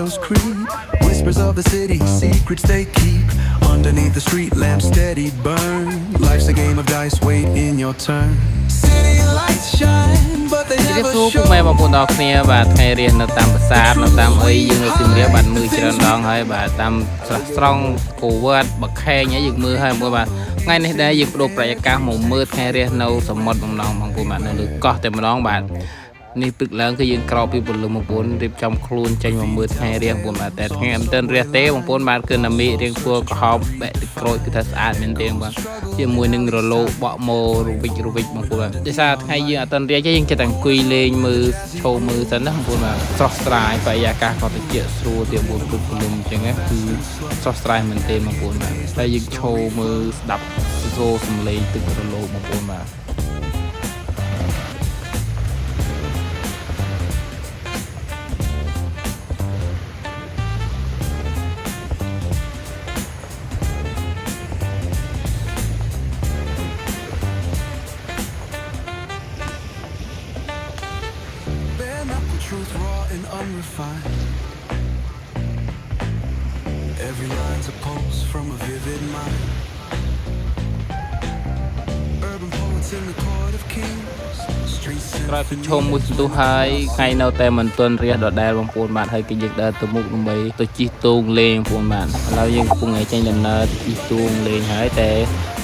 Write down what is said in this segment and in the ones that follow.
shadows creep. Whispers of the city, secrets they keep. Underneath the street lamp, steady burn. Life's a game of dice, wait in your turn. City lights shine, but they never show. មេបងប្អូនដល់គ្នាបាទថ្ងៃរៀននៅតាមប្រាសាទនៅតាមអីយើងនៅទីមរៀបបាទមើលច្រើនដងហើយបាទតាមស្រះស្រង់គូវត្តបខេងហើយយើងមើលហើយបងប្អូនបាទថ្ងៃនេះដែរយើងបដូរប្រយាករមកមើលថ្ងៃរៀននៅសមុទ្រម្ដងបងប្អូនបាទនៅលើកោះតែម្ដងបាទនេះព្រឹកឡើងគឺយើងក្រោកពីពលឹមបងប្អូនរៀបចំខ្លួនចេញមកមើលថ្ងៃរៀងបងប្អូនបាទតែថ្ងៃអត់ទាន់រះទេបងប្អូនបាទគឺណាមីរៀងធ្វើក្រហមបែកទឹកក្រូចគឺថាស្អាតមែនទេបាទជាមួយនឹងរលោបក់ម៉ូរវិចបងប្អូនបាទដោយសារថ្ងៃយើងអត់ទាន់រះទេយើងចិត្តតែអង្គុយលេងមើលឈោមើលសិនណាបងប្អូនបាទស្រស់ស្រាយបរិយាកាសក៏ត្រជាក់ស្រួលទៀតបងប្អូនពលឹមអញ្ចឹងណាគឺស្រស់ស្រាយមែនទេបងប្អូនបាទតែយើងឈោមើលស្ដាប់សូរសំឡេងទឹករលោបងប្អូនបាទ Truth raw and unrefined. Every line's a pulse from a vivid mind. Urban poets in the court of kings. Streets ក្រោយពីឈុំមួយសន្ទុះហើយថ្ងៃនៅតែមិនទាន់រះដដែលបងប្អូនបាទហើយគឺយើងដើរទៅមុខដើម្បីទៅជិះទូងលេងបងប្អូនបាទឥឡូវយើងកំពុងតែចេញដំណើរជិះទូងលេងហើយតែ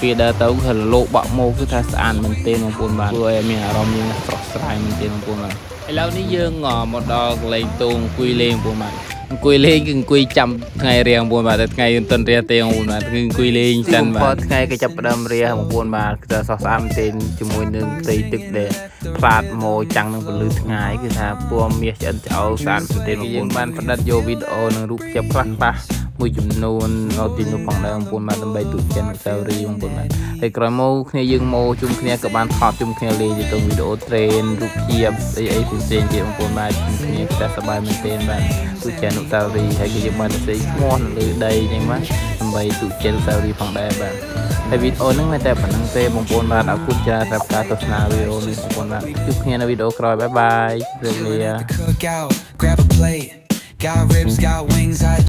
ពេលដើរទៅគឺលោកបាក់ម៉ូគឺថាស្អាតមែនទេបងប្អូនបាទធ្វើឲ្យមានអារម្មណ៍យើងស្រស់ស្រាយមែនទេបងប្អូនបាទឥឡូវនេះយើងមកដល់កន្លែងទូងអង្គុយលេងបងប្អូនបាទអង្គុយលេងគឺអង្គុយចាំថ្ងៃរៀងបងប្អូនបាទតែថ្ងៃមិនទាន់រះទេបងប្អូនបាទគឺអង្គុយលេងសិនបាទថ្ងៃគេចាប់ផ្ដើមរះបងប្អូនបាទគឺថាស្រស់ស្អាតមែនទេជាមួយនឹងផ្ទៃទឹកដែលផ្លាតម៉ូចាំងនឹងពលឺថ្ងៃគឺថាពណ៌មាសឆ្អិនឆ្អៅស្អាតមែនទេបងប្អូនបានផ្ដិតយកវីដេអូនិងរូបភាពខ្លះមួយចំនួននៅទីនោះផងដែរបងប្អូនបាទដើម្បីទូចែកអនុស្សាវរីយ៍បងប្អូនបាទហើយក្រោយមកគ្នាយើងមកជុំគ្នាក៏បានថតជុំគ្នាលេងទៅវីដេអូត្រេនរូបភាពអីផ្សេងទៀតបងប្អូនបាទជុំគ្នាគឺតែសប្បាយមែនទេបាទទូចែកអនុស្សាវរីយ៍ហើយក៏យើងបានទៅស្អីឈ្មោះនៅលើដីអញ្ចឹងបាទដើម្បីទូចែកអនុស្សាវរីយ៍ផងដែរបាទហើយវីដេអូហ្នឹងមិនតែប៉ុណ្្នឹងទេបងប្អូនបាទអរគុណច្រើនសម្រាប់ការទស្សនាវីដេអូនេះបងប្អូនបាទជួបគ្នានៅវីដេអូក្រោយបាយបាយជម្រាបលា Grab a plate, got ribs, got wings.